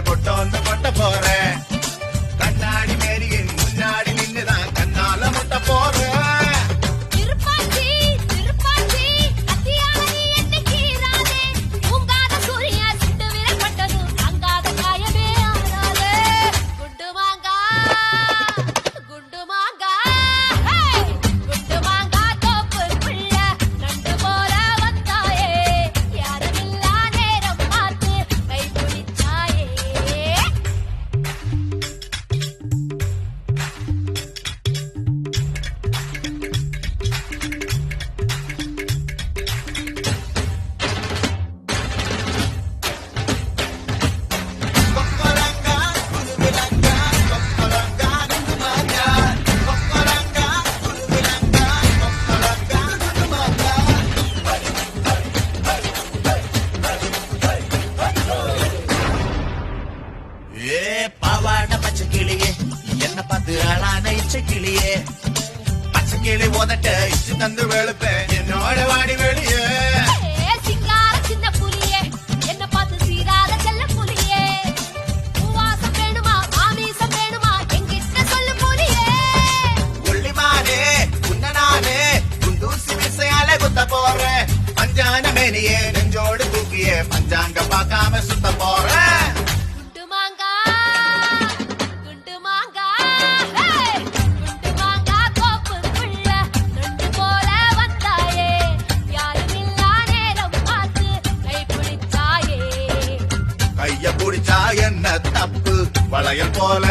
கொட்டோந்து கொட்ட போறேன் கண்ணாடி மேரியின் முன்னாடி நின்னுதான் கண்ணால முட்ட போறேன் பாவாட பச்சை கிளியே என்ன பார்த்து ஆளான இச்சை கிளியே பச்சை கிளி உதட்ட இச்சு தந்து வெளுப்பேன் என்னோட வாடி வெளியே சின்ன புலியே என்ன பார்த்து சீராத செல்ல புலியே பூவாசம் வேணுமா ஆமீசம் வேணுமா என்கிட்ட சொல்லு புலியே புள்ளிமானே குன்னனானே குண்டூசி விசையால குத்த போறேன் பஞ்சான மேனியே நெஞ்சோடு தூக்கியே பஞ்சாங்க பார்க்காம சுத்த போறேன் கைய புடிச்சா என்ன தப்பு வளையல் போல